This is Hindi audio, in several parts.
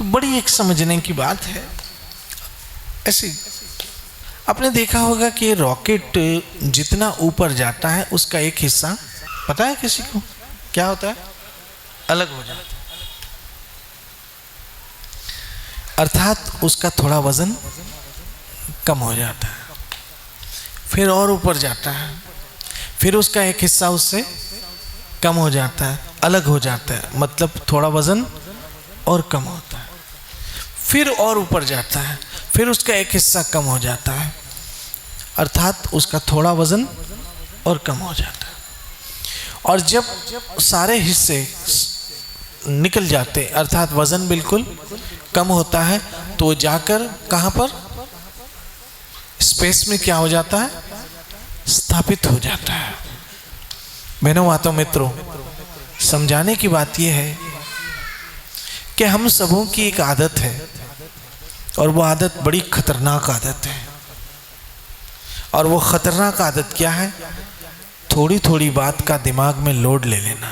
तो बड़ी एक समझने की बात है। ऐसे आपने देखा होगा कि रॉकेट जितना ऊपर जाता है उसका एक हिस्सा, पता है किसी को क्या होता है? अलग हो जाता है, अर्थात उसका थोड़ा वजन कम हो जाता है। फिर और ऊपर जाता है, फिर उसका एक हिस्सा उससे कम हो जाता है, अलग हो जाता है, मतलब थोड़ा वजन और कम होता है। फिर और ऊपर जाता है, फिर उसका एक हिस्सा कम हो जाता है, अर्थात उसका थोड़ा वजन और कम हो जाता है। और जब सारे हिस्से निकल जाते, अर्थात वजन बिल्कुल कम होता है, तो जाकर कहाँ पर? स्पेस में क्या हो जाता है? स्थापित हो जाता है। बहनों, माताओं, मित्रों, समझाने की बात यह है कि हम सबों की एक आदत है, और वो आदत बड़ी खतरनाक आदत है। और वो खतरनाक आदत क्या है? थोड़ी थोड़ी बात का दिमाग में लोड ले लेना।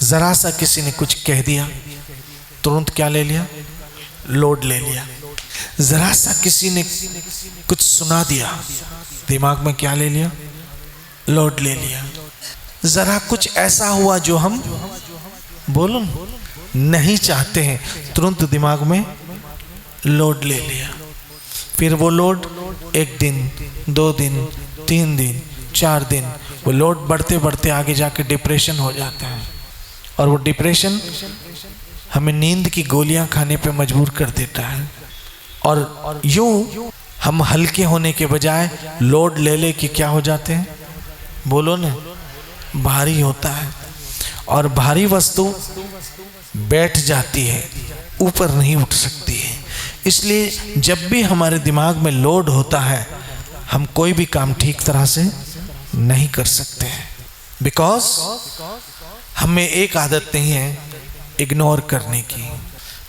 जरा सा किसी ने कुछ कह दिया, तुरंत क्या ले लिया? लोड ले लिया। जरा सा किसी ने कुछ सुना दिया, दिमाग में क्या ले लिया? लोड ले लिया। जरा कुछ ऐसा हुआ जो हम बोलो नहीं चाहते हैं, तुरंत दिमाग में लोड ले लिया। फिर वो लोड 1 दिन, 2 दिन, 3 दिन, 4 दिन, वो लोड बढ़ते बढ़ते आगे जाके डिप्रेशन हो जाता है। और वो डिप्रेशन हमें नींद की गोलियां खाने पे मजबूर कर देता है। और यूं हम हल्के होने के बजाय लोड ले ले के क्या हो जाते हैं? बोलो ना, भारी होता है। और भारी वस्तु बैठ जाती है, ऊपर नहीं उठ सकती है। इसलिए जब भी हमारे दिमाग में लोड होता है, हम कोई भी काम ठीक तरह से नहीं कर सकते हैं। बिकॉज हमें एक आदत नहीं है इग्नोर करने की,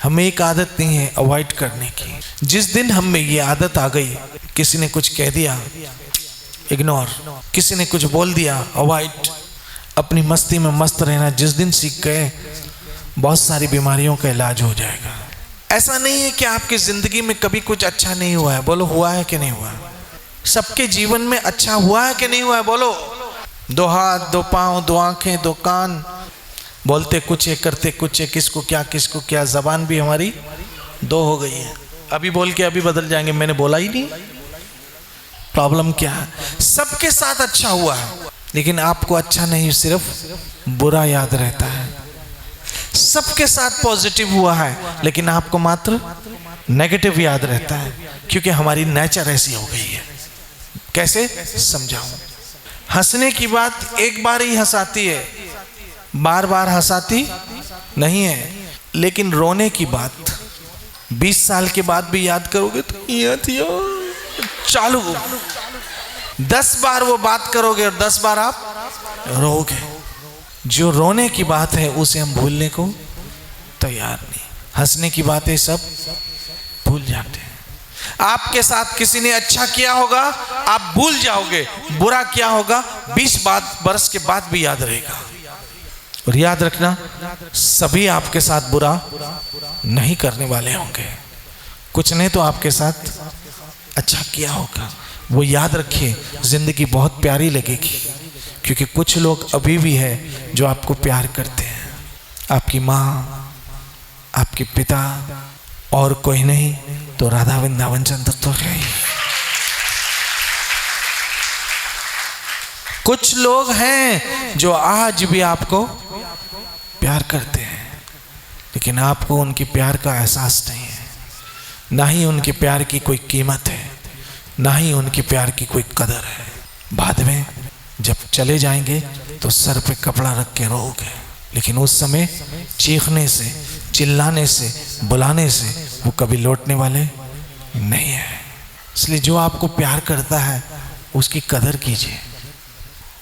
हमें एक आदत नहीं है अवॉइड करने की। जिस दिन हम में ये आदत आ गई, किसी ने कुछ कह दिया इग्नोर, किसी ने कुछ बोल दिया अवॉइड, अपनी मस्ती में मस्त रहना जिस दिन सीख गए, बहुत सारी बीमारियों का इलाज हो जाएगा। ऐसा नहीं है कि आपकी जिंदगी में कभी कुछ अच्छा नहीं हुआ है, बोलो हुआ है कि नहीं हुआ? सबके जीवन में अच्छा हुआ है कि नहीं हुआ है? बोलो। 2 हाथ, 2 पांव, 2 आंखें, 2 कान, बोलते कुछ है करते कुछ है, किसको क्या किसको क्या। जबान भी हमारी 2 हो गई है, अभी बोल के अभी बदल जाएंगे, मैंने बोला ही नहीं। प्रॉब्लम क्या है? सबके साथ अच्छा हुआ है, लेकिन आपको अच्छा नहीं, सिर्फ बुरा याद रहता है। सबके साथ पॉजिटिव हुआ है, लेकिन आपको मात्र नेगेटिव याद रहता है, क्योंकि हमारी नेचर ऐसी हो गई है। कैसे समझाऊं? हंसने की बात एक बार ही हंसाती है, बार बार हंसाती नहीं है। लेकिन रोने की बात 20 साल के बाद भी याद करोगे तो चालू 10 बार वो बात करोगे और 10 बार आप रोओगे। जो रोने की बात है उसे हम भूलने को तैयार नहीं। हंसने की बातें सब भूल जाते हैं। आपके साथ किसी ने अच्छा किया होगा, आप भूल जाओगे। बुरा किया होगा 20 बरस के बाद भी याद रहेगा। और याद रखना, सभी आपके साथ बुरा नहीं करने वाले होंगे। कुछ ने तो आपके साथ अच्छा किया होगा, वो याद रखिए, जिंदगी बहुत प्यारी लगेगी। क्योंकि कुछ लोग अभी भी हैं जो आपको प्यार करते हैं। आपकी माँ, आपके पिता, और कोई नहीं तो राधा वृंदावन चंद्र तो है ही। कुछ लोग हैं जो आज भी आपको प्यार करते हैं, लेकिन आपको उनके प्यार का एहसास नहीं है, ना ही उनके प्यार की कोई कीमत है, ना ही उनके प्यार की कोई कदर है। बाद में जब चले जाएंगे तो सर पे कपड़ा रख के रोओगे, लेकिन उस समय चीखने से, चिल्लाने से, बुलाने से वो कभी लौटने वाले नहीं है। इसलिए जो आपको प्यार करता है उसकी कदर कीजिए,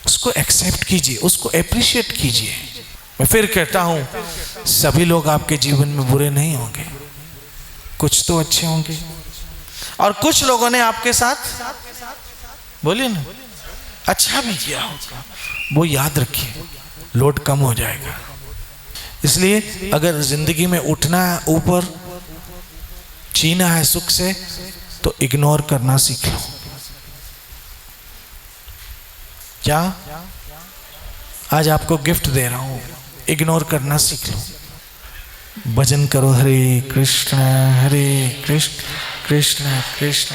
उसको एक्सेप्ट कीजिए, उसको अप्रिशिएट कीजिए। मैं फिर कहता हूँ, सभी लोग आपके जीवन में बुरे नहीं होंगे, कुछ तो अच्छे होंगे। और कुछ लोगों ने आपके साथ, बोलिए ना, अच्छा भी किया होगा, वो याद रखिए, लोड कम हो जाएगा। इसलिए अगर जिंदगी में उठना है, ऊपर जीना है सुख से, तो इग्नोर करना सीख लो। क्या आज आपको गिफ्ट दे रहा हूं, इग्नोर करना सीख लो। भजन करो, हरे कृष्ण कृष्ण कृष्ण कृष्ण